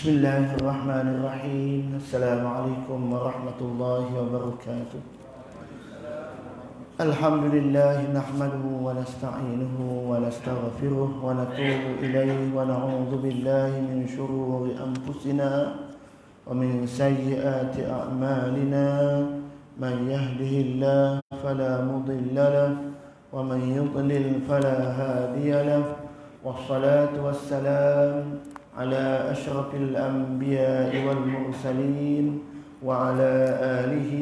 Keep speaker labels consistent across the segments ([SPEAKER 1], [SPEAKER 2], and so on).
[SPEAKER 1] Bismillahirrahmanirrahim. Assalamualaikum warahmatullahi wabarakatuh. Alhamdulillah nahmaduhu wa nasta'inuhu wa nastaghfiruh wa natubu ilayhi wa na'udzu billahi min shururi anfusina wa min sayyiati a'malina. Man yahdihillahu fala mudilla lahu wa man yudlil fala hadiya lahu. Wassalatu wassalam على أشرف الأنبياء والمرسلين وعلى آله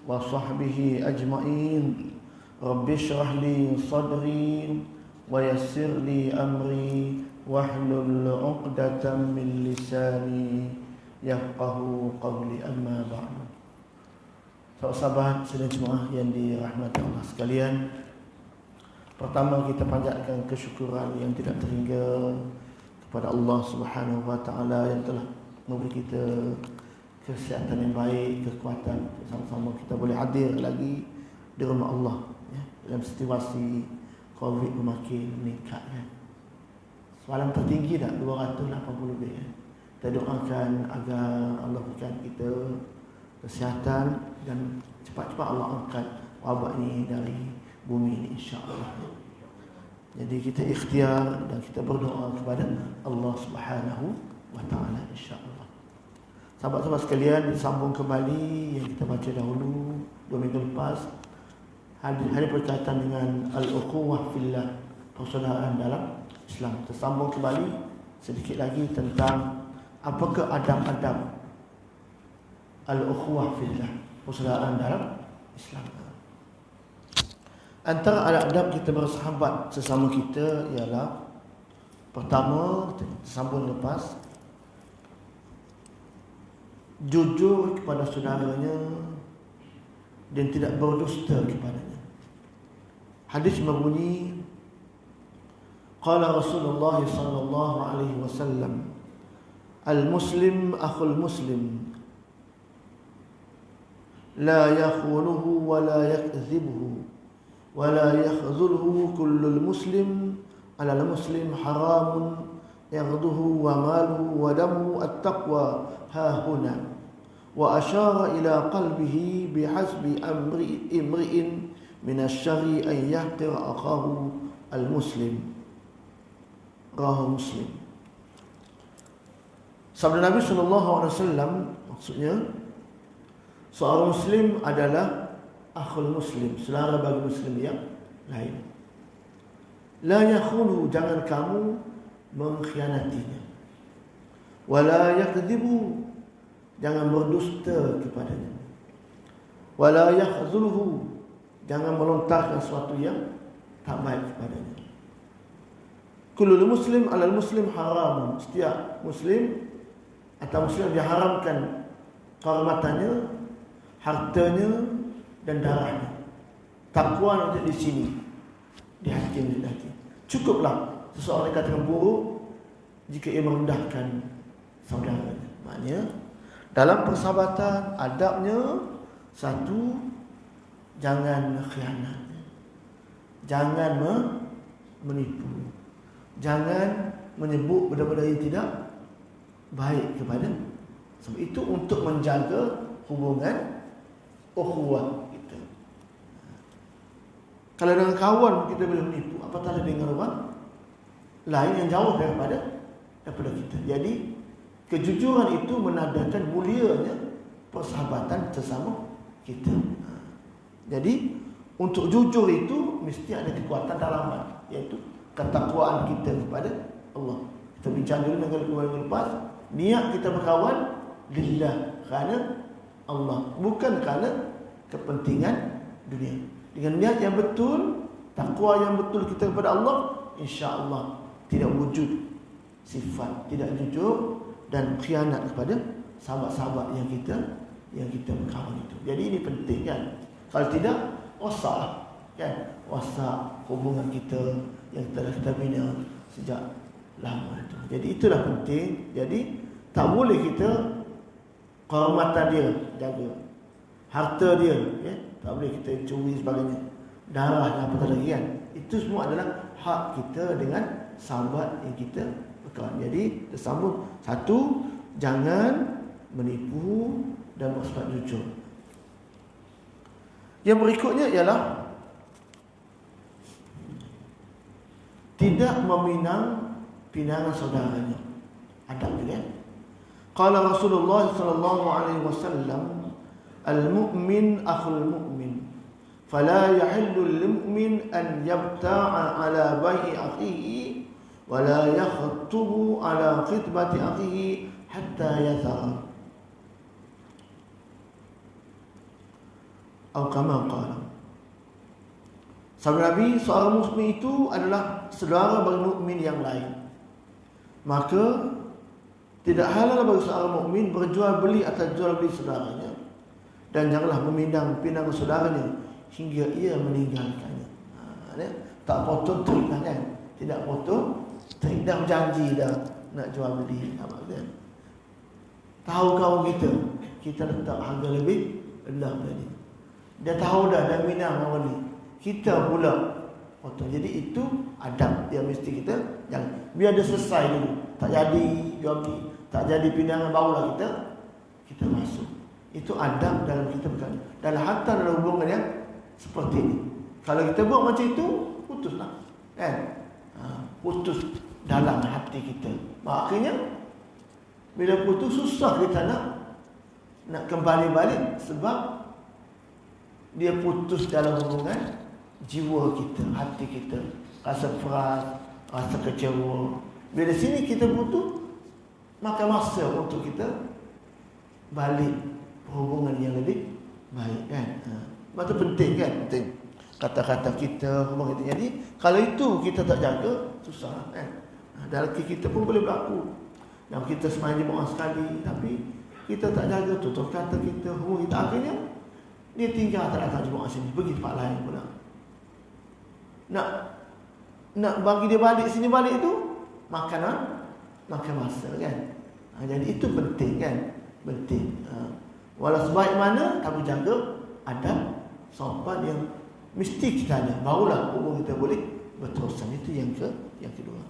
[SPEAKER 1] وصحبه أجمعين. رب اشرح لي صدري ويسر لي أمري واحلل عقدة من لساني يفقه قولي. أما بعد. Sahabat sedang jemaah yang dirahmati Allah sekalian, pertama kita panjatkan kesyukuran yang tidak terhingga kepada Allah Subhanahu wa taala yang telah memberi kita kesihatan yang baik, kekuatan, sama-sama kita boleh hadir lagi di rumah Allah ya, dalam situasi Covid makin meningkat kan. Semalam tertinggi dah 280 lebih ya. Kita doakan agar Allah berikan kita kesihatan dan cepat-cepat Allah angkat wabak ini dari bumi ini insya-Allah. Jadi kita ikhtiar dan kita berdoa kepada Allah Subhanahu wa taala insya-Allah. Sahabat-sahabat sekalian, disambung kembali yang kita baca dahulu 2 minggu lepas, hadis berkaitan dengan al-ukhuwah fillah, persaudaraan dalam Islam. Tersambung kembali sedikit lagi tentang apakah adab-adab al-ukhuwah fillah, persaudaraan dalam Islam. Antara adab kita bersahabat sesama kita ialah, pertama, sambung lepas, jujur kepada saudaranya dan tidak berdusta kepadanya. Hadis berbunyi, qala Rasulullah sallallahu alaihi wasallam, al-muslim akhul muslim, la yakhunuhu wa la yakdhibuhu ولا يخذله كل المسلم على المسلم حرام يغضه وماله ودمه التقوى ها هنا وأشار إلى قلبه بحسب امرئ من الشر أن يحقر أخاه المسلم. رواه مسلم. Sabda Nabi SAW, maksudnya seorang muslim adalah akhul muslim, saudara bagi muslim yang lain. La yakhulu, jangan kamu mengkhianatinya. Wala yakdzibu, jangan berdusta kepadanya. Wala yakhzuluhu, jangan melontarkan sesuatu yang tak baik kepadanya. Kullul muslim alal muslim haramun, setiap muslim atau muslim diharamkan kehormatannya, hartanya dan darahnya. Takwa nanti di sini, di hati. Cukuplah seseorang katakan buruk jika ia merendahkan saudaranya. Maknanya dalam persahabatan adabnya, satu, jangan khianat, jangan menipu, jangan menyebut benda-benda yang tidak baik kepada. Sebab itu untuk menjaga hubungan ukhuwah. Kalau dengan kawan kita boleh menipu, apatah dengan orang lain yang jauh daripada kita. Jadi kejujuran itu menandakan mulianya persahabatan sesama kita. Jadi untuk jujur itu mesti ada kekuatan dalaman, iaitu ketakwaan kita kepada Allah. Kita bincang dulu dengan minggu lepas, niat kita berkawan lillah, kerana Allah, bukan kerana kepentingan dunia. Dengan niat yang betul, takwa yang betul kita kepada Allah, insya-Allah tidak wujud sifat tidak jujur dan khianat kepada sahabat-sahabat yang kita berkawan itu. Jadi ini penting kan. Kalau tidak, rosak kan, rosak hubungan kita yang telah kita bina sejak lama itu. Jadi itulah penting. Jadi tak boleh kita kehormatan dia jaga, harta dia ya, tak boleh kita curi sebagainya, darah dan apa lagi kan. Itu semua adalah hak kita dengan sahabat yang kita perkara. Jadi tersambung. Satu, jangan menipu dan bersifat jujur. Yang berikutnya ialah tidak meminang pinangan saudaranya. Adab dia. Qala Rasulullah sallallahu alaihi wasallam, al-mu'min akhul mu'min, fala yahillu lil-mu'min an yabta'a ala bai'i akhihi wa la yakhutubu ala khitbati akhihi hatta yathara. Atau kama qala. Sabda Nabi, seorang mukmin itu adalah saudara bagi mukmin yang lain. Maka tidak halal bagi seorang mukmin berjual beli atau jual beli saudaranya, dan janganlah memindang pinangan saudaranya hingga ia meninggalkannya. Tak potong trik lah kan? Tidak potong trik, dah berjanji dah nak jual beli. Kan? Tahu kawan kita letak harga lebih rendah tadi. Dia tahu dah minang orang ni, kita pula potong. Jadi itu adab yang mesti kita jangan. Biar dia selesai dulu. Tak jadi jual beli, tak jadi pinangan, barulah kita masuk. Itu adab dalam kita berkata. Dalam harta dalam hubungan yang seperti ini. Kalau kita buat macam itu, putuslah. Kan? Putus dalam hati kita. Makanya bila putus susah kita nak kembali balik, sebab dia putus dalam hubungan jiwa kita, hati kita, rasa peras, rasa kecewa. Bila sini kita butuh, maka masa untuk kita balik hubungan yang lebih baik, kan? Maka penting, kan? Penting kata-kata kita, hubungan kita. Jadi kalau itu kita tak jaga, susah, kan? Dalam kita pun boleh berlaku. Yang kita semayang jemaah sekali, tapi kita tak jaga tutur kata kita, hubungan kita, akhirnya dia tinggal tak datang jemaah sini, pergi tempat lain pula. Nak bagi dia balik sini balik itu makan masa, kan? Jadi itu penting, kan? Penting. Walau sebaik mana, tapi jaga adab sopan yang mesti kita ada, barulah hubungan kita boleh berterusan. Itu yang kedua.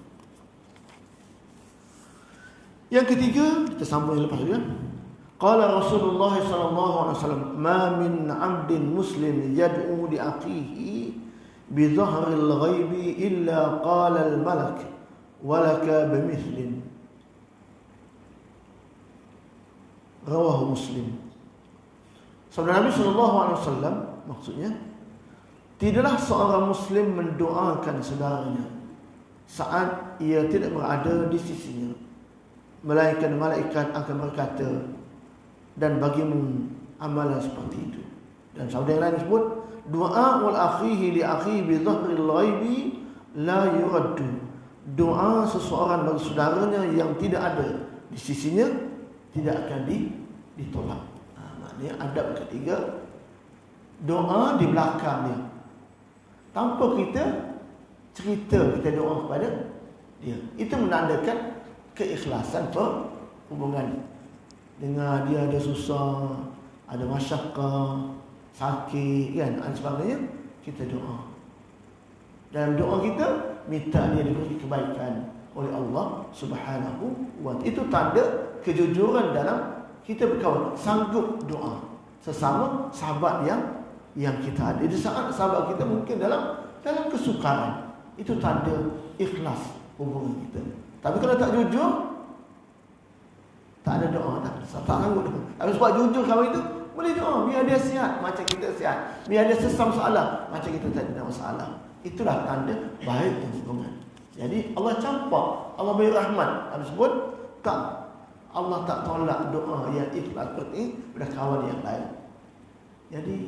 [SPEAKER 1] Yang ketiga, kita sambung yang lepas juga. Qala Rasulullah sallallahu alaihi wasallam, "Ma min 'abdin muslim yad'u li akhihi bi dhahril ghaibi illa qala al-malak wa laka bimithlin." Rawahu Muslim. Sabda Nabi sallallahu alaihi wasallam, maksudnya, tidaklah seorang muslim mendoakan saudaranya saat ia tidak berada di sisinya, melainkan malaikat akan berkata, dan bagimu amalan seperti itu. Dan sabda yang lain disebut, doa wal akhihi li akhi bi dhahril ghaibi la yuraddu. Doa seseorang bagi saudaranya yang tidak ada di sisinya tidak akan ditolak. Maknanya adab ketiga, doa di belakang dia, tanpa kita cerita kita doa kepada dia. Itu menandakan keikhlasan hubungan. Dengar dia ada susah, ada masyarakat, sakit, kan, dan sebagainya, kita doa. Dalam doa kita minta dia diberi kebaikan oleh Allah Subhanahu wa ta'ala. Itu tanda kejujuran dalam kita berkawan, sanggup doa sesama sahabat yang kita ada. Di saat sahabat kita mungkin dalam kesukaran, itu tanda ikhlas hubungan kita. Tapi kalau tak jujur, tak ada doa, tak sanggup doa. Tapi sebab jujur kawan itu, boleh doa, biar dia sihat macam kita sihat, biar dia sesam masalah macam kita tak ada masalah. Itulah tanda baik hubungan. Jadi Allah campak, Allah beri rahmat. Allah sebut tak, Allah tak tolak doa yang ikhlas seperti pada kawan yang lain. Jadi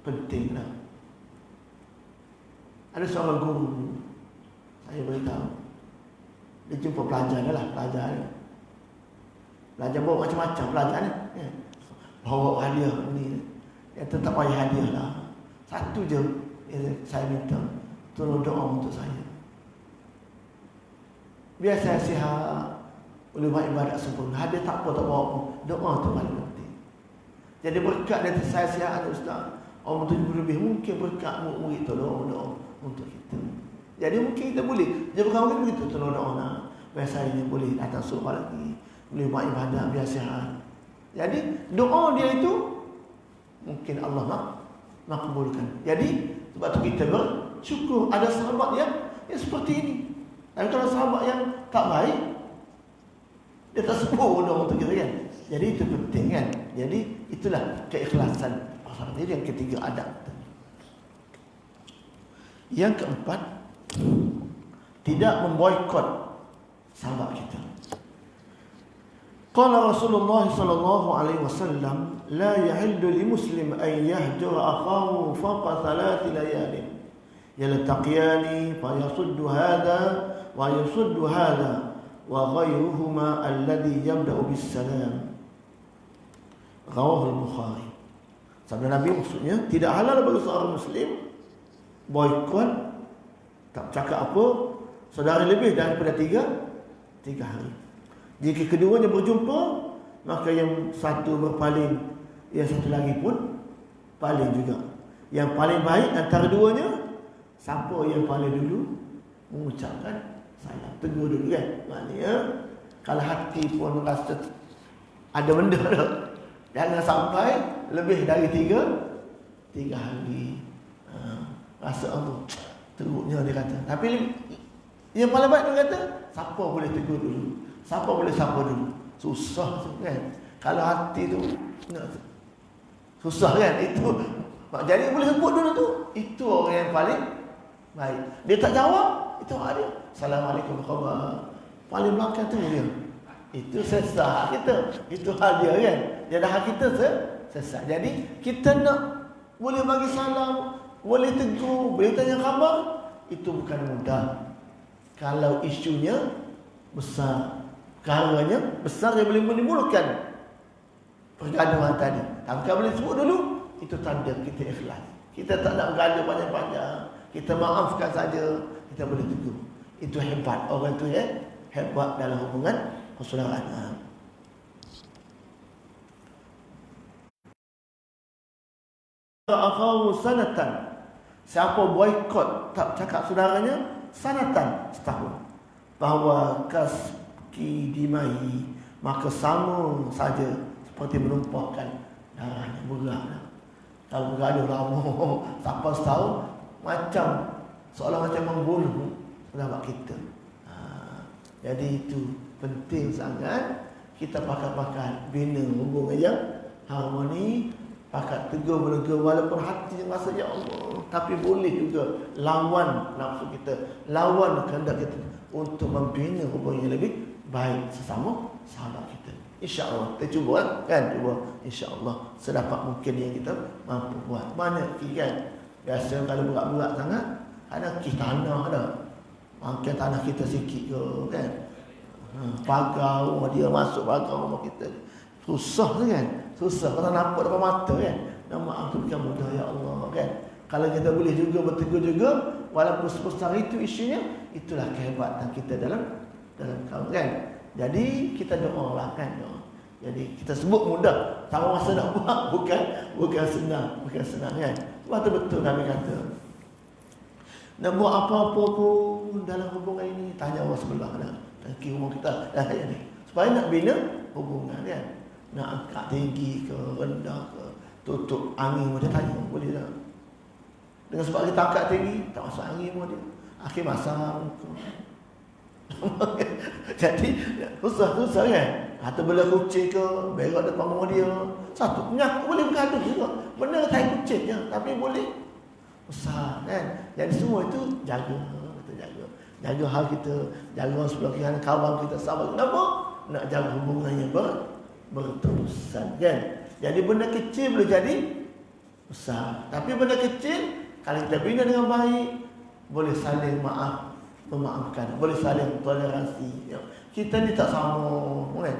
[SPEAKER 1] pentinglah. Ada seorang guru, saya beritahu, dia jumpa pelajar dia lah, pelajar bawa macam-macam pelajar ni, ya. Bawa hadiah ni, ya, tetap payah hadiah lah. Satu je saya minta, tolong doa untuk saya, biar saya sihat, boleh buat ibadat sempurna. Hadiah tak apa, tak bawa pun, doa tu paling penting. Jadi berkat dari saya sihat, Ustaz, orang 70 lebih, mungkin berkat murid tolong doa untuk kita. Jadi mungkin kita boleh, jadi kawan kita begitu, tolong doa nak biasanya boleh datang surah lagi, boleh buat ibadah biasa. Jadi doa dia itu mungkin Allah makbulkan. Jadi sebab tu kita bersyukur ada sahabat yang seperti ini. Dan kalau sahabat yang tak baik, dia tak sebut doa untuk kita kan. Jadi itu penting kan. Jadi itulah keikhlasan. Jadi yang ketiga adab. Yang keempat, tidak memboikot sahabat kita. Qala Rasulullah sallallahu alaihi wasallam, la yahillu li muslim an yahjura akhahu fawqa thalath layalin yaltaqiyani fa yasuddu hadha wa yasuddu hadha wa ghayruhuma alladhi yabda'u bis salam. Rawahu al-Bukhari. Sabda Nabi maksudnya tidak halal bagi seorang muslim boikot, tak cakap apa saudara lebih daripada tiga hari. Jika keduanya berjumpa, maka yang satu berpaling, yang satu lagi pun paling juga. Yang paling baik antara duanya, siapa yang paling dulu mengucapkan salam, tegur dulu kan. Maknanya kalau hati pun rasa ada benda dah, jangan sampai lebih dari tiga hari. Rasa apa? Teruknya dia kata. Tapi yang paling baik dia kata, siapa boleh tegur dulu? Siapa boleh sapa dulu? Susah tu kan. Kalau hati tu susah kan. Itu jadi boleh sebut dulu tu. Itu orang yang paling baik. Dia tak jawab, itu hak dia. Assalamualaikum khabar. Paling belakang tu dia. Itu sesat kita. Itu hal dia kan. Dia dah hak kita sesat. Jadi kita nak boleh bagi salam, boleh tegur, boleh tanya khabar, itu bukan mudah. Kalau isunya besar, perkaranya besar yang boleh menimbulkan pergaduhan tadi. Tapi kalau boleh sebut dulu, itu tanda kita ikhlas. Kita tak nak bergaduh panjang-panjang. Kita maafkan saja, kita boleh tegur. Itu hebat orang tu ya, hebat dalam hubungan persaudaraan. Akhahu sanatan. Siapa boikot tak cakap saudaranya sanatan setahun, bahawa dimai, maka sama saja seperti menumpahkan darahnya, bergerak. Kalau bergaduh lama sampai setahun, macam seolah macam membunuh sahabat kita. Jadi itu penting sangat kita pakat-pakat bina hubungan yang harmoni, pakat tegur menegur walaupun hati rasa ya Allah, tapi boleh juga lawan nafsu kita, lawan kehendak kita untuk membina hubungan yang lebih baik sesama sahabat kita. InsyaAllah kita cuba kan, cuba insyaAllah sedapat mungkin yang kita mampu buat. Mana kan, biasa kalau berat-berat sangat ada kisah tanah ada, makan tanah kita sikit ke kan, pagar rumah dia masuk pagar rumah kita, susah kan, susah kalau nampak depan mata kan. Dan maaf tu bukan mudah ya Allah kan. Kalau kita boleh juga bertegur juga walaupun sebesar itu isunya, itulah kehebatan kita dalam kaum kan. Jadi kita doalah kan, doa. Jadi kita sebut mudah, sama masa nak buat bukan senang kan. Sebab tu betul Nabi kata, nak buat apa-apa pun dalam hubungan ini tanya orang sebelah dah. Tangki rumah kita dah kayak ni. Supaya nak bina hubungan kan. Nak angkat tinggi ke rendah ke, tutup angin pun dia tanya, boleh tak? Dengan sebab kita angkat tinggi, tak masuk angin pun dia. Akhir masa jadi susah kan. Atau bela kucing ke, berak depan rumah dia, satu penyakit boleh bergaduh juga. Benar tai kucing je, tapi boleh besar kan. Jadi semua itu jaga hal kita, jaga orang sebelah kiri, kawan kita, sahabat. Kenapa? Nak jaga hubungannya berterusan kan. Jadi benda kecil boleh jadi besar. Tapi benda kecil kalau kita bina dengan baik, boleh saling memaafkan, boleh saling toleransi. Kita ni tak sama kan.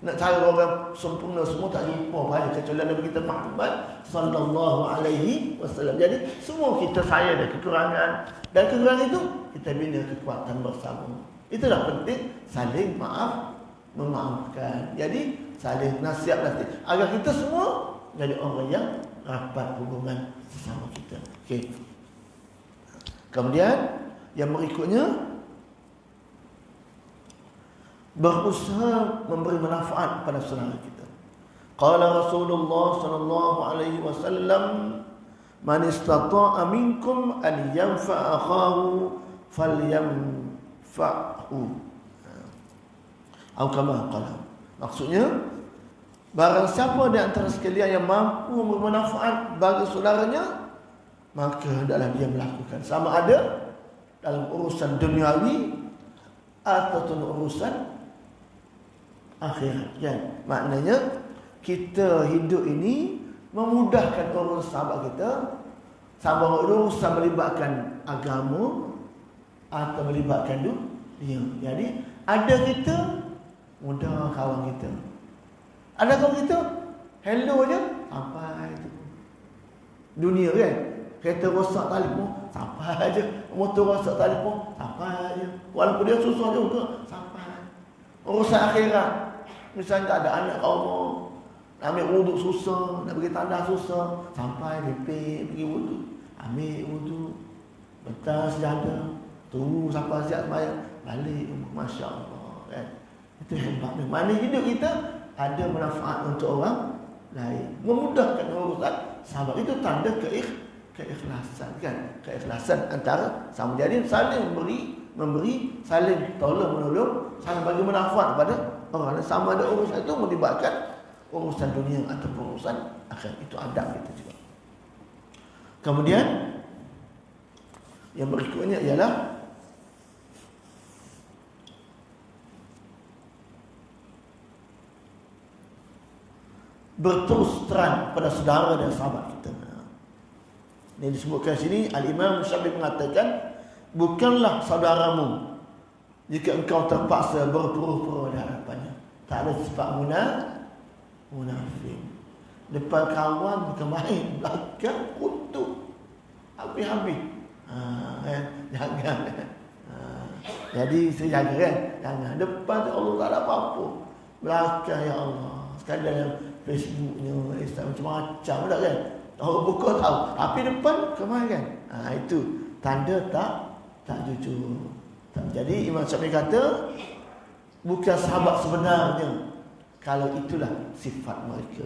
[SPEAKER 1] Nak cari orang sempurna semua tak jumpa pada kecuali Nabi kita Muhammad sallallahu alaihi wasallam. Jadi semua kita saya ada kekurangan, dan kekurangan itu kita bina kekuatan bersama. Itulah penting saling memaafkan. Jadi saling nasihat agar kita semua jadi orang yang rapat hubungan sesama kita. Okey. Kemudian yang berikutnya, berusaha memberi manfaat pada saudara kita. Qala Rasulullah sallallahu alaihi wasallam, man istata'a minkum an yanfa'a akhahu falyamfa'hu. Atau kama qala. Maksudnya, barang siapa di antara sekalian yang mampu bermanfaat bagi saudaranya, maka hendaklah dia melakukan, sama ada dalam urusan duniawi ataupun urusan akhirat, kan? Maknanya kita hidup ini memudahkan urusan sahabat kita, sama urusan melibatkan agama atau melibatkan dunia. Jadi ada kita mudah kawan kita, ada kawan kita hello je sampai tu. Dunia kan, kereta rosak telefon sampai je, motor rosak telefon sampai je, walaupun dia susah juga sampai. Urusan akhirat, misalnya tak ada anak kau, nak ambil wuduk susah, nak pergi tandas susah, sampai repair pergi wuduk, ambil wuduk, bentar sejadah, tunggu sampai siap sembahyang, balik rumah. Masya Allah, kan? Itu hebatnya. Mana hidup kita ada manfaat untuk orang lain, memudahkan urusan sahabat. Itu tanda keikhlasan, kan? Keikhlasan antara sama. Jadi saling memberi, saling tolong-menolong, saling bagi manfaat kepada orang lain, sama ada urusan itu melibatkan urusan dunia ataupun urusan akhirat. Itu adab kita juga. Kemudian yang berikutnya ialah berterus terang pada saudara dan sahabat kita. Ini disebutkan sini, Al-Imam Syafi'i mengatakan, bukanlah saudaramu jika engkau terpaksa berpura-pura di hadapannya. Tak ada sifat munafik. Depan kawan bukan main, belakang kutuk habis-habis. Jangan. Jadi saya jaga, kan? Jangan. Depan tu Allah tak ada apa-apa, belakang ya Allah sekadar yang Facebooknya, Instagram macam-macam tak, kan? Tahu buka tahu, tapi depan kemana, kan? Itu tanda tak jujur. Jadi Imam Syafi'i kata, bukan sahabat sebenarnya kalau itulah sifat mereka,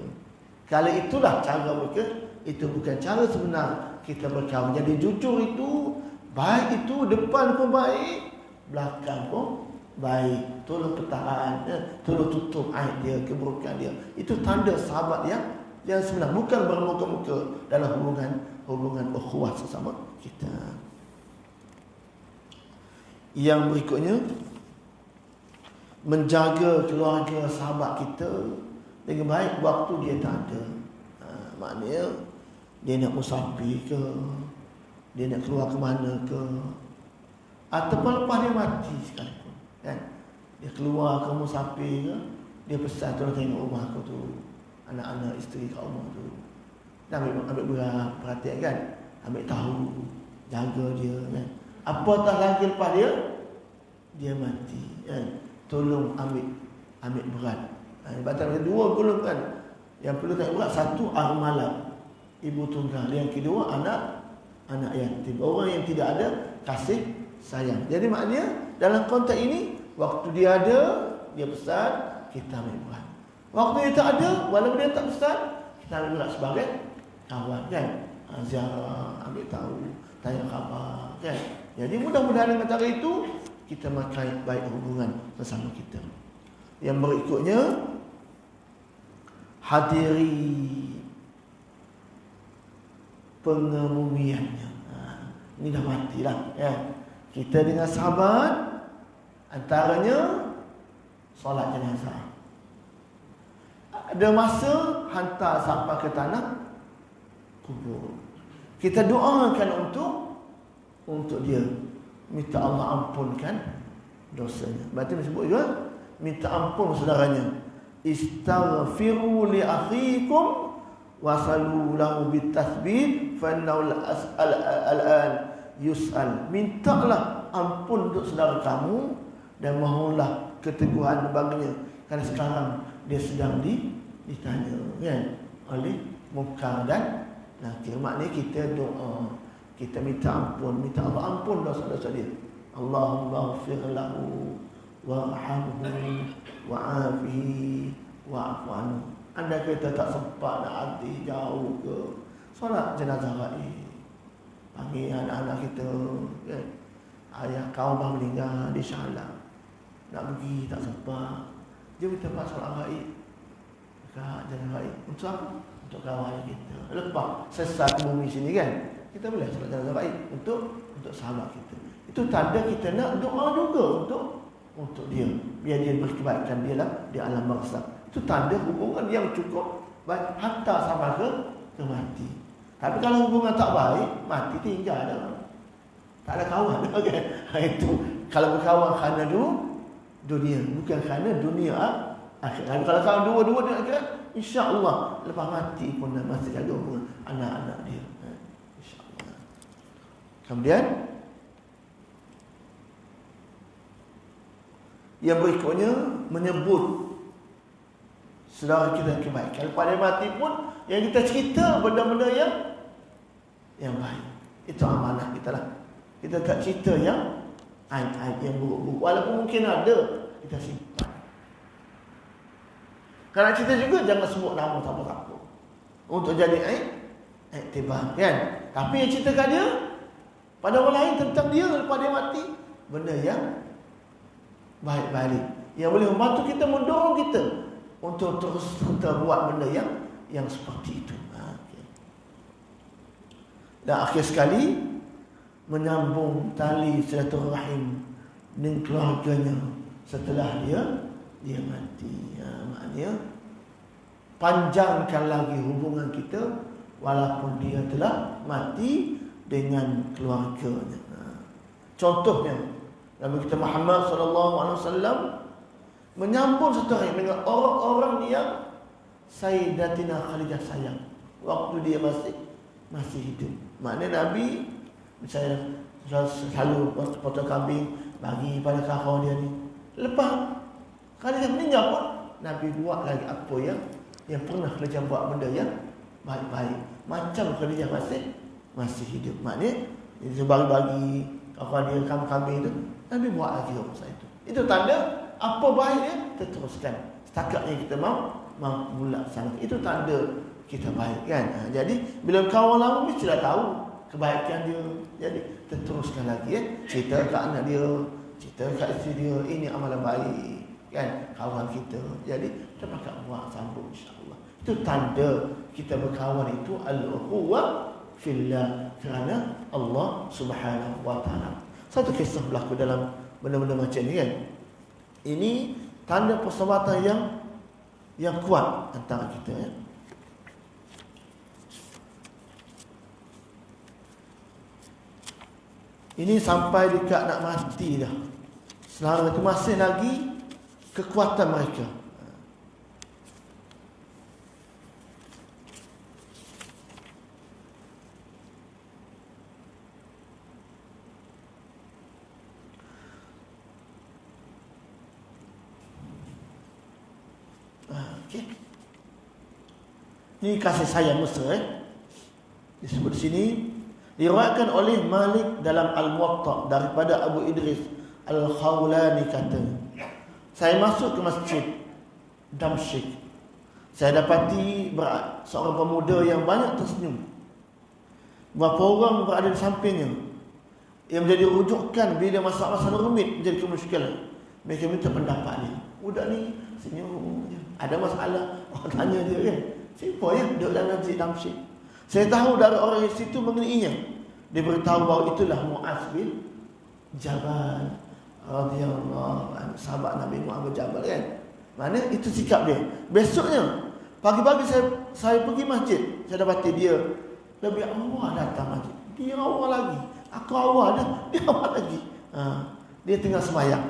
[SPEAKER 1] kalau itulah cara mereka, itu bukan cara sebenar kita berkawan. Jadi jujur itu, baik itu depan pun baik, belakang pun baik. Tolong pertahan, tolong tutup aib dia, keburukan dia. Itu tanda sahabat yang sebenar, bukan bermuka-muka dalam hubungan ukhuwah sesama kita. Yang berikutnya, menjaga keluarga sahabat kita dengan baik waktu dia tak ada. Maknanya dia nak musafir ke, dia nak keluar ke mana ke, ataupun lepas dia mati sekalipun, kan? Dia keluar ke musafir ke, dia pesan tolong tengok rumah aku tu, anak-anak, isteri kat rumah tu. Dan ambil berat, perhatian, kan? Ambil tahu, jaga dia, kan? Apatah lagi lepas dia mati, kan? Tolong ambil berat. Batang dua golongan yang perlu tak berat. Satu, armalah, ibu tunggal. Yang kedua, anak yatim, orang yang tidak ada kasih sayang. Jadi maknanya dalam konteks ini, waktu dia ada, dia pesan, kita ambil berat. Waktu dia tak ada, walaupun dia tak pesan, kita ambil berat sebagai kawan, kan? Ziarah, ambil tahu, tanya khabar, kan? Jadi mudah-mudahan dengan cara itu kita makin baik hubungan bersama kita. Yang berikutnya, hadiri pengemumiannya. Ini dah matilah, ya. Kita dengan sahabat, antaranya solat jenazah. Ada masa hantar sampai ke tanah kubur. Kita doakan untuk dia, minta Allah ampunkan dosanya. Berarti disebut juga minta ampun saudaranya. Istaghfiru li akhikum wasalu lahu bitasbih fa innahu al-an yus'al. Mintalah ampun untuk saudara kamu dan mohonlah keteguhan baginya, kerana sekarang dia sedang ditanya, kan, oleh Munkar dan Nakir. Maknanya kita doa, kita minta ampun, minta Allah ampun dosa-dosa dia. Allahumma ighfir lahu warhamhu wa'afihi wa'fu anhu. Anda kita tak sempat nak hati jauh ke solat jenazah gaib, panggil anak-anak kita, kan? Ayah kau bang meninggal di Syalam, nak pergi tak sempat, dia minta tempat solat gaib dekat jenazah gaib. Untuk apa? Untuk kawan kita. Lepas sesat bumi sini kan, kita boleh solat jenazah gaib untuk sahabat kita. Itu tanda kita nak doa juga untuk dia, biar dia berkebaikan dia lah di alam barzakh. Itu tanda hubungan yang cukup baik hatta sampai ke mati. Tapi kalau hubungan tak baik, mati tinggal dah. Tak ada kawan dah kan. Itu kalau berkawan kerana dunia, bukan kerana dunia akhirat. Kalau kawan dua-dua dengan akhirat, insya-Allah lepas mati pun masih jaga hubungan anak-anak dia. Insya-Allah. Kemudian yang berikutnya menyebut saudara kita kebaikan. Pada mati pun yang kita cerita benda-benda yang baik. Itu amanah kita lah. Kita tak cerita yang aib-aib, yang buruk-buruk. Walaupun mungkin ada, kita simpan. Kalau cerita juga jangan sebut nama siapa-siapa untuk jadi aib tiba, kan? Tapi yang ceritakan dia pada orang lain tentang dia lepas dia mati, benda yang baik-baik yang boleh membantu kita, mendorong kita untuk terus kita buat benda yang seperti itu. Okay. Dan akhir sekali menyambung tali silaturahim dengan keluarganya setelah dia mati. Maknanya panjangkan lagi hubungan kita walaupun dia telah mati dengan keluarganya. Contohnya Nabi kita Muhammad SAW menyambung silaturahim dengan orang-orang yang Sayyidatina Khadijah sayang waktu dia masih hidup. Maknanya Nabi misalnya selalu potong kambing bagi pada kawan dia ni. Lepas Khadijah meninggal pun Nabi buat lagi apa yang pernah Khadijah buat, benda yang baik-baik macam Khadijah masih hidup. Maknanya dia bagi kawan dia kambing itu, Nabi buat lagi urusan itu. Itu tanda apa baik dia teruskan. Setakatnya kita mau melaksanakan. Itu tanda kita baik, kan? Jadi bila kawan lama mesti dah tahu kebaikan dia. Jadi teruskan lagi, cerita kat anak dia, cerita kat isteri dia, ini amalan baik, kan? Kawan kita. Jadi kita pakai buat sambung insya-Allah. Itu tanda kita berkawan itu al-ukhuwah fillah, kerana Allah Subhanahu wa taala. Satu kisah berlaku dalam benda-benda macam ni, kan? Ini tanda persahabatan yang kuat antara kita, ya. Ini sampai dekat nak mati dah. Selama itu masih lagi kekuatan mereka. Okay. Ini kasih sayang Mesra, disebut di sini. Diriwayatkan oleh Malik dalam Al-Muwatta daripada Abu Idris Al-Khawlani kata, saya masuk ke masjid Damsyik. Saya dapati seorang pemuda yang banyak tersenyum. Beberapa orang berada di sampingnya. Yang menjadi rujukan bila masalah-masalah rumit menjadi kemusykilan. Mereka minta pendapat dia. Budak ni senyum je. Ada masalah, orang tanya dia, kan? Siapa ya duduk dalam masjid Damsyik? Saya tahu dari orang di situ mengenainya. Dia beritahu bahawa itulah Mu'adz bin Jabal radhiyallahu anhu, sahabat Nabi Muhammad Jabal, kan? Mana itu sikap dia. Besoknya pagi-pagi saya pergi masjid, saya dapati dia lebih awal datang masjid. Dia awal lagi. Aku awal dah, dia awal lagi. Dia tinggal semayang.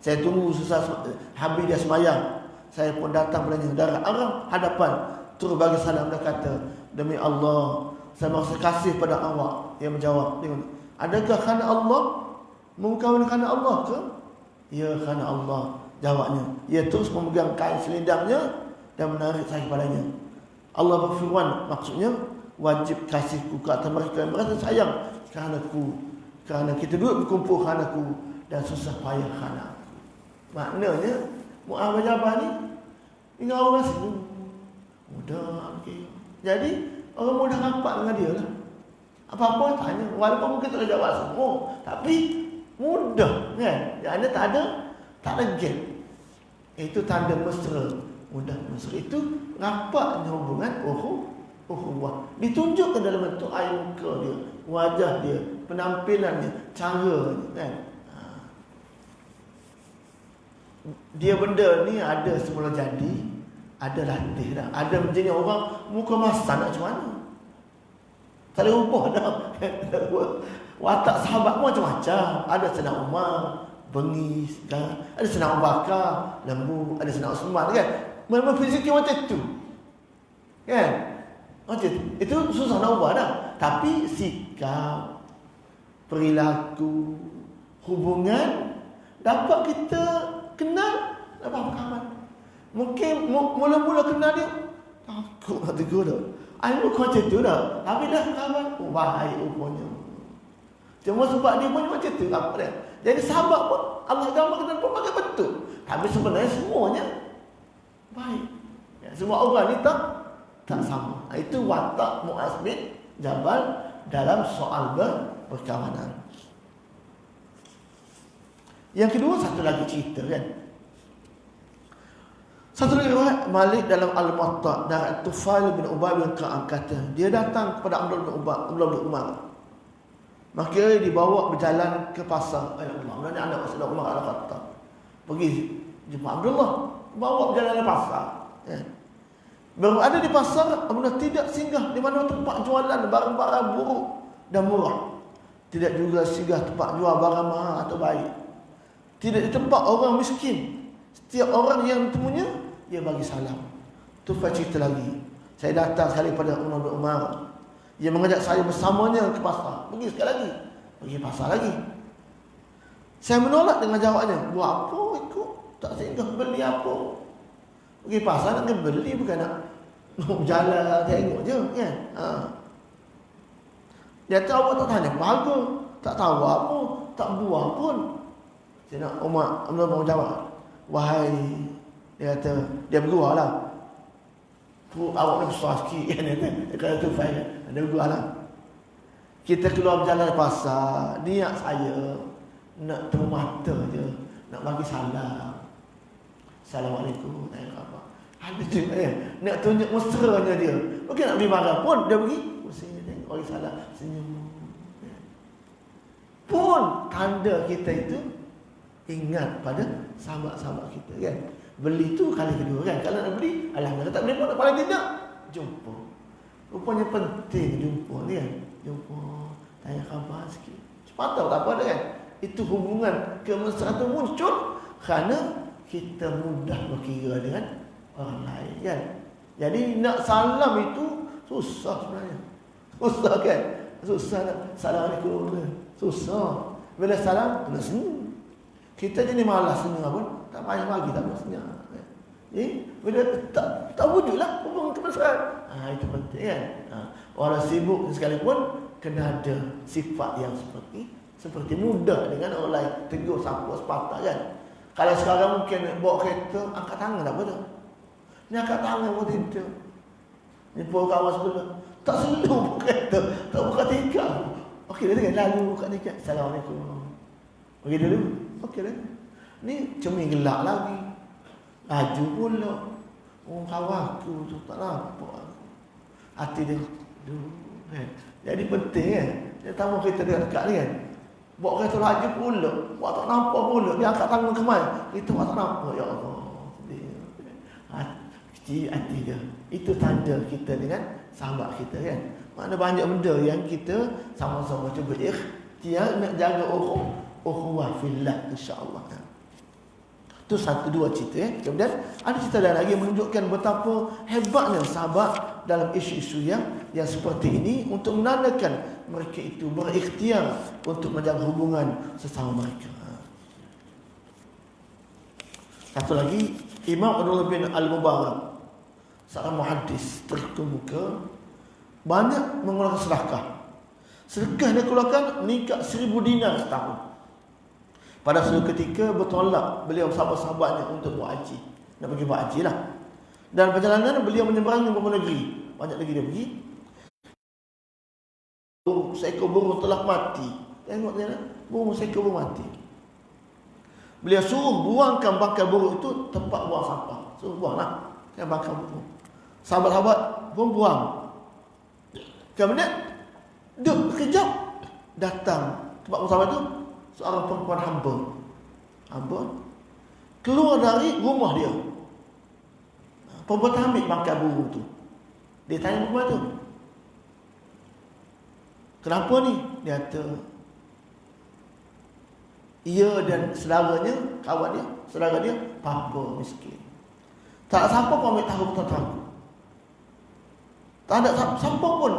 [SPEAKER 1] Saya tunggu selesai habis dia semayang. Saya pun datang padanya dari arah hadapan, terus bagi salam. Dia kata, demi Allah, saya merasa kasih pada awak. Dia menjawab, adakah kerana Allah? Mengkawin kerana Allah ke? Ya, kerana Allah. Jawabnya. Ia terus memegang kain selendangnya dan menarik saya kepadanya. Allah berfirman, maksudnya wajib kasihku ke atas mereka yang merasa sayang kerana aku. Kerana kita duduk berkumpul kerana aku dan susah payah kerana aku. Maknanya Mu'adh bin Jabal ni dengan orang senyum, mudah okay. Jadi orang mudah rapat dengan dia lah. Apa-apa tanya, walaupun mungkin tak ada jawab semua, tapi mudah kan. Yang tak ada gap. Itu tanda mesra, mudah mesra. Itu rapatnya hubungan ukhuwah. Ditunjukkan dalam bentuk air muka dia, wajah dia, penampilannya, cara kan. Dia benda ni ada semula jadi, ada latih dah. Ada menjadi orang muka masa nak macam mana. Tak boleh ubah dah. Watak sahabat pun macam-macam. Ada Sayyidina Umar, bengis kan? Ada Sayyidina Abu Bakar, lembut. Ada Sayyidina Uthman kan? Memang fiziknya macam tu kan? Macam tu. Itu susah nak ubah dah. Tapi sikap, perilaku, hubungan dapat kita kenal, dapat kawan. Mungkin mula-mula kenal dia takut nak tegur dah. Aku macam tu dah. Tapi dah kawan, baik rupanya. Cuma sebab dia pun macam tu apa dia. Jadi sahabat pun Allah gambarkan pun pakai betul. Tapi sebenarnya semuanya baik. Ya, semua orang ni tak sama. Itu watak Mu'adh bin Jabal dalam soal berkawanan. Yang kedua, satu lagi cerita kan. Satu lagi riwayat Malik dalam Al-Muwatta dan Tufail bin Ubay bin Ka'ab kata, dia datang kepada Abdullah bin Umar. Maka dibawa berjalan ke pasar. Allah, ni anak Rasulullah Umar Al-Khattab. Pergi jumpa Abdullah, bawa berjalan ke pasar. Ya. Baru ada di pasar, Abdullah tidak singgah di mana tempat jualan barang-barang buruk dan murah. Tidak juga singgah tempat jual barang mahal atau baik. Tidak di tempat orang miskin. Setiap orang yang temunya, dia bagi salam. Tufail cerita lagi. Saya datang sekali pada Umar bin Umar. Dia mengajak saya bersamanya ke pasar. Pergi sekali lagi. Pergi pasar lagi. Saya menolak dengan jawabnya. Buat apa ikut? Tak singgah beli apa? Pergi pasar nak beli, bukan nak jalan tengok je kan. Dia tahu awak tak tanya harga, tak tahu apa, tak buang pun. Saya nak Umar mau jawab. Wahai, dia kata, dia bergurau lah. Awak ni besar sikit kan. Dia kata tu Fail. Dia bergurau lah. Kita keluar berjalan pasar. Niat saya nak temu mata je, nak bagi salam. Assalamualaikum. Tanya khabar. Ada tu nak tunjuk mesranya dia. Okey nak beli barang pun dia pergi. Mestinya tengok bagi salam, senyum. Pun tanda kita itu ingat pada sahabat-sahabat kita kan. Beli tu kali kedua kan. Kalau nak beli, alhamdulillah. Tak beli pun paling tidak jumpa. Rupanya penting jumpa ni kan. Jumpa, tanya khabar sikit. Cepat tahu tak apa dah kan. Itu hubungan kemesraan itu muncul kerana kita mudah berkira dengan orang lain kan. Jadi nak salam itu susah sebenarnya. Susah kan. Susah nak Assalamualaikum. Susah. Bila salam, kena senyum. Kita jadi malas senyum pun, tak payah bagi, tak payah senyum. Bila tak wujudlah hubungan kemesraan. Itu penting kan. Orang sibuk sekalipun kena ada sifat yang seperti mudah dengan orang lain. Tegur siapa sepatah kan. Kalau sekarang mungkin bawa kereta, angkat tangan tak apa dah. Ni angkat tangan pun tidak. Ni pun kawan sebelah. Tak selalu buka kereta, tak buka tikar. Okey dia tengok lalu buka tikar. Assalamualaikum. Pergi dulu. Okey dah. Ni cermin gelap lagi. Laju pula. Oh kawan aku tu tak nampak aku. Hati dia kan. Jadi penting kan. Dia tahu kita dekat ni kan. Bawa kereta laju pula. Buat tak nampak pula. Dia angkat tangan ke mana. Kita buat tak nampak. Ya Allah. Kecil hati dia. Itu tanda kita dengan sahabat kita kan. Mana banyak benda yang kita sama-sama cuba ikhtiar nak jaga ukhuwah fillah insya-Allah. Itu satu dua cerita Kemudian ada cerita lain lagi menunjukkan betapa hebatnya sahabat dalam isu-isu yang seperti ini untuk menandakan mereka itu berikhtiar untuk menjaga hubungan sesama mereka. Satu lagi, Imam Abdullah bin Al-Mubarak, seorang muhaddis terkemuka, banyak mengeluarkan sedekah. Sedekah dia keluarkan meningkat 1000 dinar setahun. Pada suatu ketika bertolak beliau sahabat-sahabatnya untuk buat haji. Nak pergi buat haji lah. Dan perjalanan beliau menyeberangi beberapa negeri. Banyak negeri dia pergi. Seekor burung telah mati. Tengok dia, burung seekor burung mati. Beliau suruh buangkan bangkai burung itu tempat buang sampah. Suruh buanglah kan bangkai burung. Sahabat-sahabat pun buang. Kemudian duduk sekejap, datang tempat buang sampah itu seorang perempuan hamba keluar dari rumah dia. Perempuan ambil bangkai burung tu. Dia tanya perempuan tu, kenapa ni? Dia kata, ia dan saudaranya, kawan dia, saudara dia, papa miskin. Tak ada siapa pun ambil tahu tentang. Tak ada siapa pun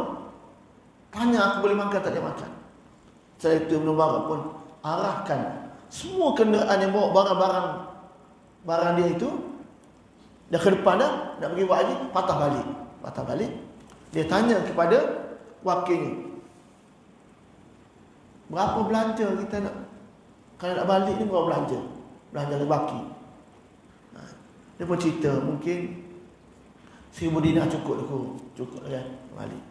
[SPEAKER 1] tanya aku boleh makan tak boleh makan. Saya itu Ibn Mubarak pun arahkan semua kenderaan yang bawa barang dia itu dah ke depan dah, nak pergi buat haji, patah balik. Dia tanya kepada wakilnya, berapa belanja kita nak, kalau nak balik ni berapa belanja lebaki. Dia pun cerita, mungkin 1000 dinar cukup kan balik.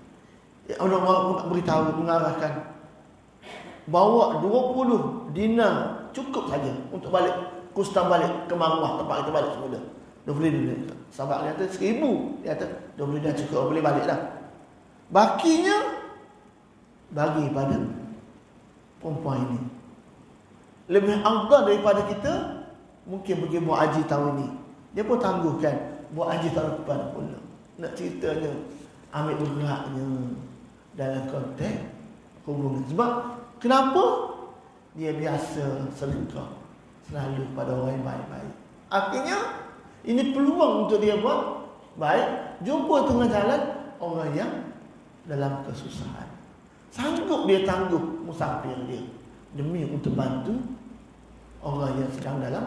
[SPEAKER 1] Allah nak beritahu, mengarahkan, bawa 20 dinar cukup saja untuk balik, kustam balik ke Marwah, tempat kita balik semula. 20 dinar. Sahabat dia kata 1000, dia kata 20 dinar cukup, boleh balik dah. Bakinya bagi pada perempuan ini. Lebih afdal daripada kita mungkin pergi buat haji tahun ini. Dia pun tangguhkan buat haji tahun depan pula. Nak ceritanya ambil beratnya dalam konteks hubungan. Sebab kenapa? Dia biasa sedekah selalu pada orang yang baik-baik. Akhirnya ini peluang untuk dia buat baik, jumpa tengah jalan orang yang dalam kesusahan. Sanggup dia tangguh musafir dia demi untuk bantu orang yang sedang dalam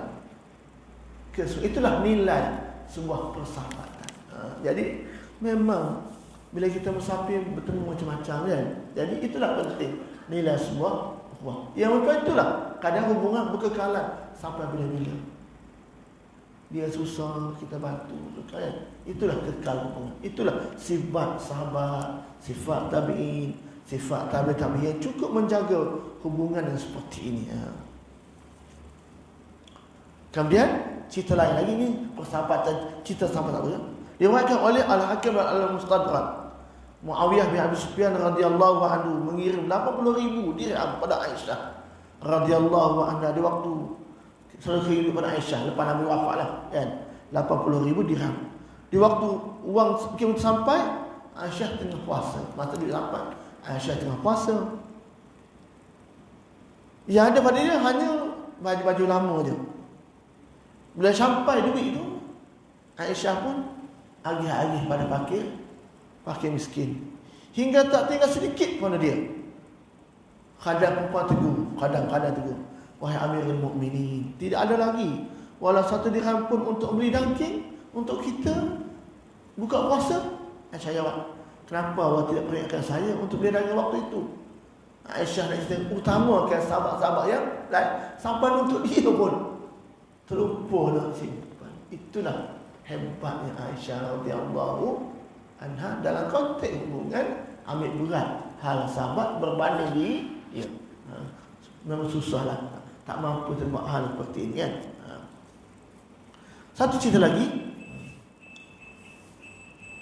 [SPEAKER 1] kesusahan. Itulah nilai sebuah persahabatan. Jadi memang bila kita musafir bertemu macam-macam kan. Jadi itulah penting nilai sebuah hubungan. Yang macam itulah kadang hubungan berkekalan sampai bila-bila. Dia susah kita bantu kan. Itulah kekal hubungan. Itulah sifat sahabat, sifat tabi'in, sifat tabi'in cukup menjaga hubungan yang seperti ini. Kemudian cerita lain lagi ni, persahabatan, cerita sahabat-sahabat. Diriwayatkan oleh Al-Hakim dan Al-Mustadrak, Muawiyah bin Abi Sufyan radhiyallahu anhu mengirim 80,000 dirham pada Aisyah radhiyallahu anha di waktu selalu pada Aisyah lepas Nabi wafat lah kan. 80,000 dirham. Di waktu uang mungkin sampai, Aisyah tengah puasa. Masa duit sampai, Aisyah tengah puasa. Yang ada pada dia hanya baju-baju lama je. Bila sampai duit tu, Aisyah pun agih-agih pada fakir miskin. Hingga tak tinggal sedikit pada dia. Kadang perempuan tegur, kadang-kadang tegur, wahai Amirul Mukminin, tidak ada lagi walau 1 dirham pun untuk beli daging untuk kita buka puasa? Aisyah jawab, kenapa awak tidak peringatkan saya untuk beli daging waktu itu? Aisyah nak cerita, utamakan sahabat-sahabat yang lain, sampai untuk dia pun terlupa nak simpan. Itulah hebatnya Aisyah radhiyallahu anha dalam konteks hubungan, ambil berat hal sahabat berbanding diri dia. Memang susahlah, tak mampu terbuat hal seperti ini kan. Satu cerita lagi,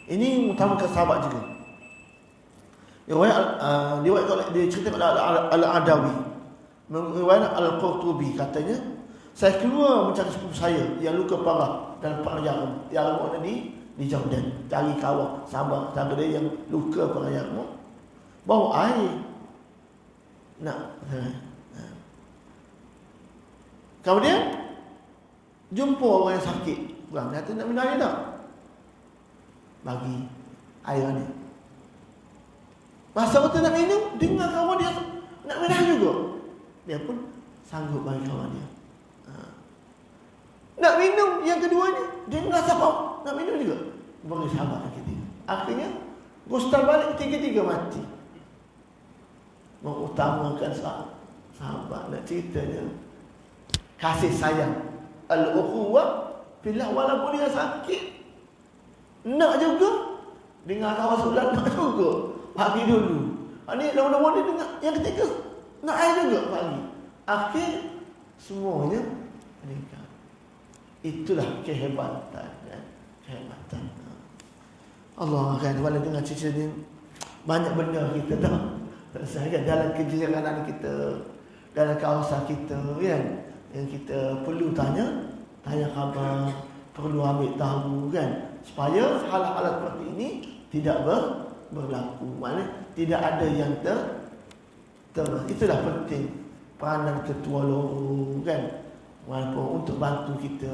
[SPEAKER 1] ini mengutamakan sahabat juga. Riwayat oleh diceritakan oleh Al-Adawi, riwayat Al-Qurtubi katanya, saya keluar mencari sepupu saya yang luka parah dan perang Yarmuk di Jordan, cari kawan sahabat dia yang luka perang Yarmuk, bawa air nak. Kemudian jumpa orang yang sakit, orang kata nak minum air tak? Bagi air ni. Masa kata nak minum, dengar kawan dia nak minum juga, dia pun sanggup bagi kawan dia. Nak minum yang keduanya, dengar siapa nak minum juga, bagi sahabat kita. Akhirnya gustar balik, tiga-tiga mati. Mengutamakan sahabat. Nak ceritanya kasih sayang. Al-ukhuwah fillah, walaupun dia sakit, nak juga dengar kawan solat, nak juga pagi dulu. Ini lama-lama dia dengar yang ketiga, nak juga pagi. Akhir semuanya meninggal. Itulah kehebatan, ya. Kehebatan Allah kan. Walau dengan cerita ni banyak benda kita tak sahaja dalam kejiranan kita, dalam kawasan kita, kan, yang kita perlu tanya khabar, perlu ambil tahu, kan, supaya hal-hal seperti ini tidak berlaku. Maknanya tidak ada yang itulah penting peranan ketua loro, kan, walaupun untuk bantu kita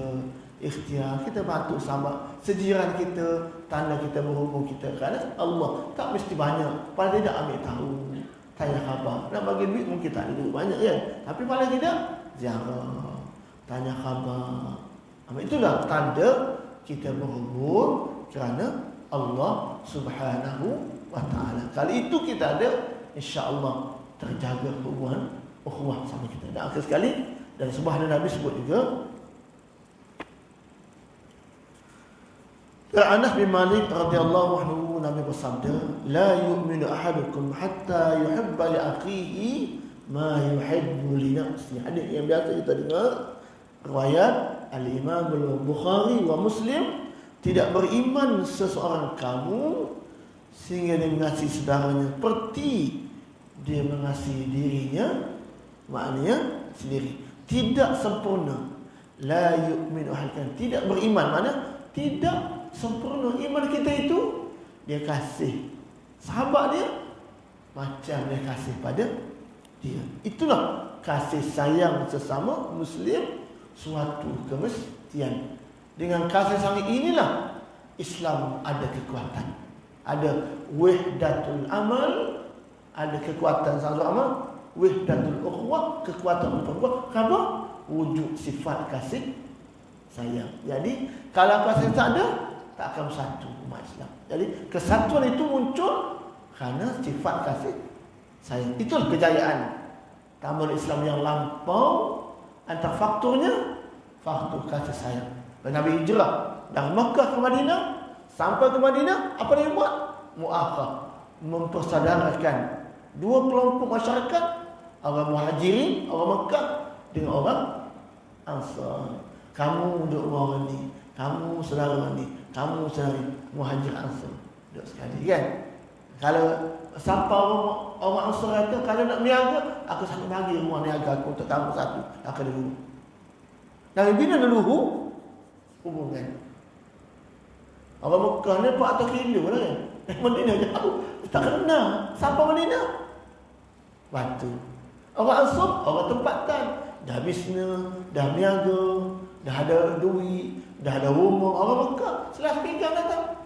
[SPEAKER 1] ikhtiar, kita bantu sama sejiran kita, tanda kita berhubung kita, kerana Allah tak mesti banyak, paling tidak ambil tahu, tanya khabar. Nak bagi duit mungkin tak ada duit banyak, kan, tapi paling tidak ziarah, tanya khabar. Itulah tanda kita berhubung kerana Allah Subhanahu wa ta'ala. Kalau itu kita ada, insya-Allah terjaga hubungan ukhuwah sama kita. Dan akhir sekali, dan sebuah Nabi sebut juga, Anas bin Malik radhiyallahu anhu, Nabi bersabda, la yu'minu ahadukum hatta yuhibba li akhihi ma yuhibbu li nafsihi. Hadis yang biasa kita dengar, riwayat Al-Imam Al-Bukhari wa Muslim. Tidak beriman seseorang kamu sehingga dia mengasihi saudaranya seperti dia mengasihi dirinya, maknanya sendiri. Tidak sempurna. La yu'minu ahadukum, tidak beriman, maknanya tidak sempurna iman kita itu. Dia kasih sahabat dia macam dia kasih pada dia. Itulah kasih sayang sesama Muslim, suatu kemestian. Dengan kasih sayang inilah Islam ada kekuatan, ada wahdatul amal, ada kekuatan satu amal, wahdatul ukhuwah, kekuatan ukhuwah, apa? Wujud sifat kasih sayang. Jadi kalau kasih tak ada, tak akan bersatu umat Islam. Jadi kesatuan itu muncul kerana sifat kasih sayang. Itulah kejayaan tamu Islam yang lampau. Antara faktornya faktor kasih sayang. Nabi hijrah dari Makkah ke Madinah, sampai ke Madinah, apa dia buat? Mu'akhah, mempersaudarakan dua kelompok masyarakat, orang Muhajirin, orang Makkah dengan orang Ansar. Kamu duduk orang ni, kamu saudara ni, kamu saudara Muhajir Ansar, duduk sekali, kan? Kalau siapa orang Ansar kata, kalau nak berniaga, aku sanggup bagi rumah niaga aku untuk kamu satu, aku dulu. Nabi bina dulu hubungan. Orang Mekah ni 400 kilo lah, kan? Madinah jauh, tak kenal. Siapa Madinah? Batu. Orang Ansar, orang tempatan, dah bisnes, dah niaga, dah ada duit, dah ada rumah. Orang Mekah selas pinggang datang,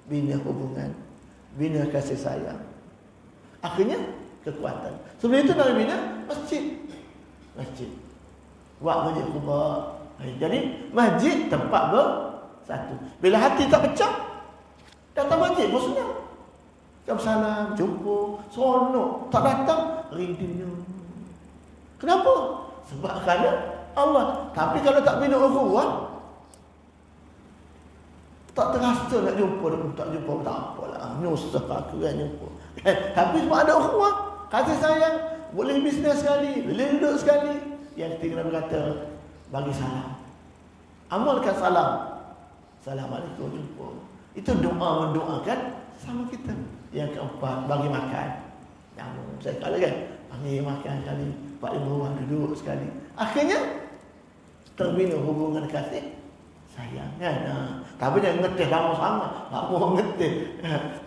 [SPEAKER 1] bina hubungan, bina kasih sayang. Akhirnya kekuatan. Sebelum itu Nabi bina masjid. Buat masjid Quba. Jadi masjid tempat bersatu. Bila hati tak pecah, datang masjid pun senang. Jam salam, jumpa, seronok. Tak datang, rindunya. Kenapa? Sebab kerana Allah. Tapi kalau tak bina ukhuwah, tak terasa nak jumpa, tak jumpa, tak apalah, nyusah aku kan jumpa. Tapi sebab ada ukhuwah, kasih sayang, boleh bisnes sekali, boleh duduk sekali. Yang ketiga Nabi kata, bagi salam, amalkan salam. Assalamualaikum, jumpa. Itu doa mendoakan sama kita. Yang keempat, bagi makan. Yang saya kata kan, bagi makan sekali, 4-5 orang duduk sekali. Akhirnya terbina hubungan kasih sayang, kan? Tapi jangan ngetih lama sangat. Lama ngetih.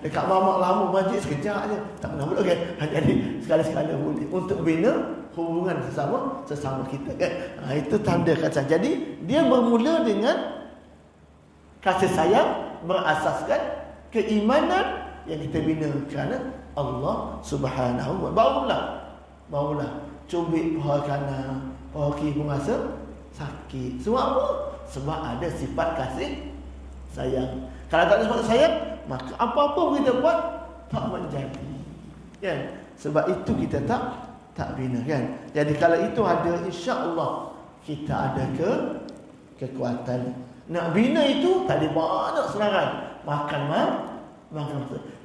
[SPEAKER 1] Dekat mamak lama masjid sekejap aja, tak kena pula, kan? Jadi sekali-sekala boleh untuk bina hubungan sesama kita, kan? Itu tanda kasih. Jadi dia bermula dengan kasih sayang berasaskan keimanan yang kita bina kerana Allah Subhanahu wa ta'ala. Barulah cubit paha kanan, paha kiri pun rasa sakit. Sebab apa? Sebab ada sifat kasih sayang. Kalau tak ada sifat sayang, maka apa-apa kita buat tak menjadi, kan? Sebab itu kita tak bina, kan? Jadi kalau itu ada, insya-Allah kita ada kekuatan. Nak bina itu tadi banyak senarai. Makan.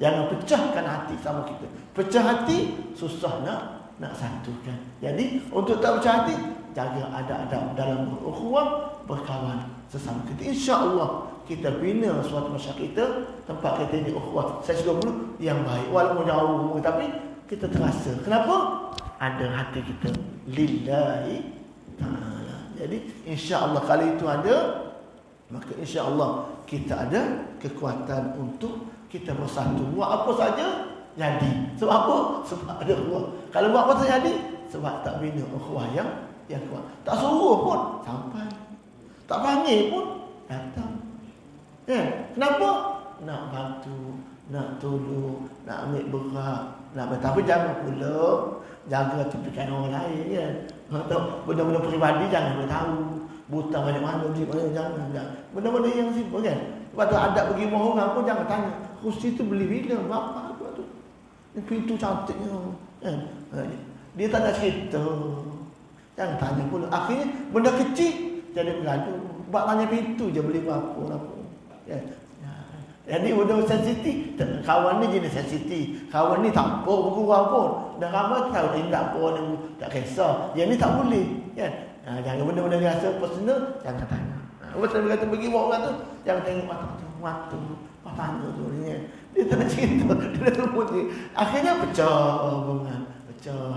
[SPEAKER 1] Jangan pecahkan hati sama kita. Pecah hati susah nak satukan. Jadi untuk tak pecah hati, jaga adab dalam berukhuwah, berkawan sesama kita. InsyaAllah kita bina suatu masyarakat kita, tempat kita ini ukhuwah. Saya sudah dulu yang baik. Walaupun jauh, tapi kita terasa. Kenapa? Ada hati kita lillahi ta'ala. Jadi insya-Allah kali itu ada, maka insya-Allah kita ada kekuatan untuk kita bersatu. Buat apa saja jadi. Sebab apa? Sebab ada ukhuwah. Kalau buat apa saja jadi, sebab tak bina ukhuwah yang kuat. Tak suruh pun sampai. Tak panggil pun datang. Kenapa? Nak bantu, nak tolong, nak ambil berat, tapi jangan pula jaga tepikan orang lain kan. Benda-benda peribadi jangan beritahu. Buta banyak mana jangan. Benda-benda yang simple kan. Lepas tu adab pergi rumah orang pun jangan tanya. Kursi tu beli bila? Berapa tu? Pintu cantiknya kan. Dia tak nak cerita. Jangan tanya pula. Akhirnya benda kecil jadi bergaduh. Buat tanya pintu je beli berapa. Kan? Jadi benda sensitif. Kawan ni jenis sensitif. Kawan ni tak apa berkurang pun. Dan ramai tahu dia tak apa, tak kisah. Yang ni tak boleh kan. Jangan benda-benda biasa personal jangan tanya. Betul dia kata pergi buat orang tu, jangan tengok mata tanya tu kan. Dia tak nak cerita, dia dah putih. Akhirnya pecah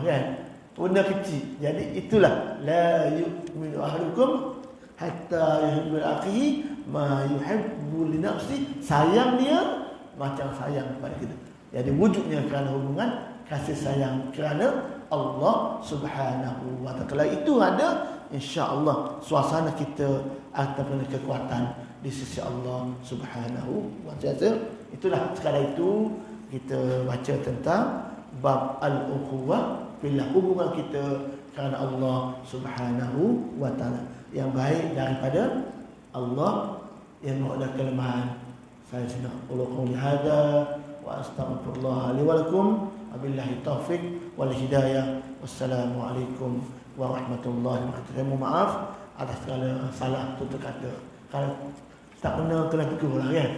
[SPEAKER 1] kan. Benda kecil. Jadi itulah la yu'minu ahadukum hatta yuhibbu akhihi ma yuhibbu li nafsi. Sayang dia macam sayang kepada kita. Jadi wujudnya kerana hubungan kasih sayang kerana Allah Subhanahu wa taala. Itu ada, insya-Allah suasana kita akan kekuatan di sisi Allah Subhanahu wa taala. Itulah sekadar itu kita baca tentang bab al-ukhuwah bila hubungan kita kerana Allah Subhanahu wa taala. Yang baik daripada Allah, yang ada kelemahan. Saya sedang ulul hada wa astaghfirullah li wa lakum. Wabillahi taufik wal hidayah. Wassalamualaikum warahmatullahi wabarakatuh. Saya mohon maaf atas segala salah tutur kata. Kalau tak kena tegur lah kan.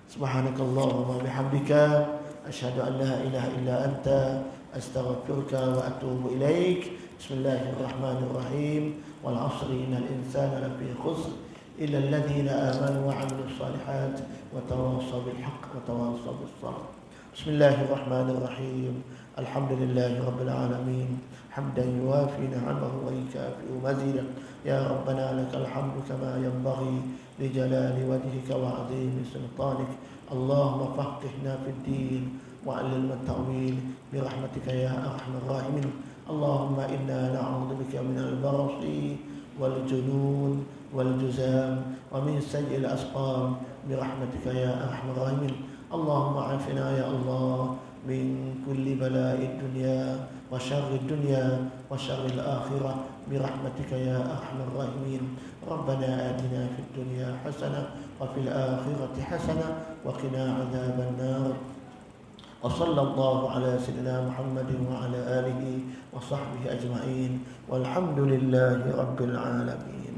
[SPEAKER 1] Subhanakallahumma bihamdika asyhadu an la ilaha illa anta astaghfiruka wa atubu ilaik. Bismillahirrahmanirrahim. Wal 'asri innal insana lafi khusr illa alladhina amanu wa 'amilus shalihat wa tawassaw bil haqq wa tawassaw bis sabr. Bismillahirrahmanirrahim. Alhamdulillahi rabbil alamin. Hamdan yuwafi ni'amahu wa yukafi'u mazidah. Ya Rabbana lakal hamdu kama yanbaghi li jalali wajhika wa 'azimi sultanik. Allahumma faqihna fid din wa 'allimna at-ta'wil bi rahmatika ya arhamar rahimin. Allahumma inna na'udzu bika minal barasi wal junun wal juzam wa min sayyi'il asqam bi rahmatika ya arhamar rahimin. Allahumma 'afina ya Allah min kulli bala'id dunya wa syarrid dunya wa syarril akhirah bi rahmatika ya arhamar rahimin. Rabbana atina fid dunya hasanah wa fil akhirati hasanah wa qina 'adzaban nar. Wa sallallahu ala sayyidina Muhammadin wa ala alihi wa sahbihi ajma'in. Walhamdulillahi rabbil alamin.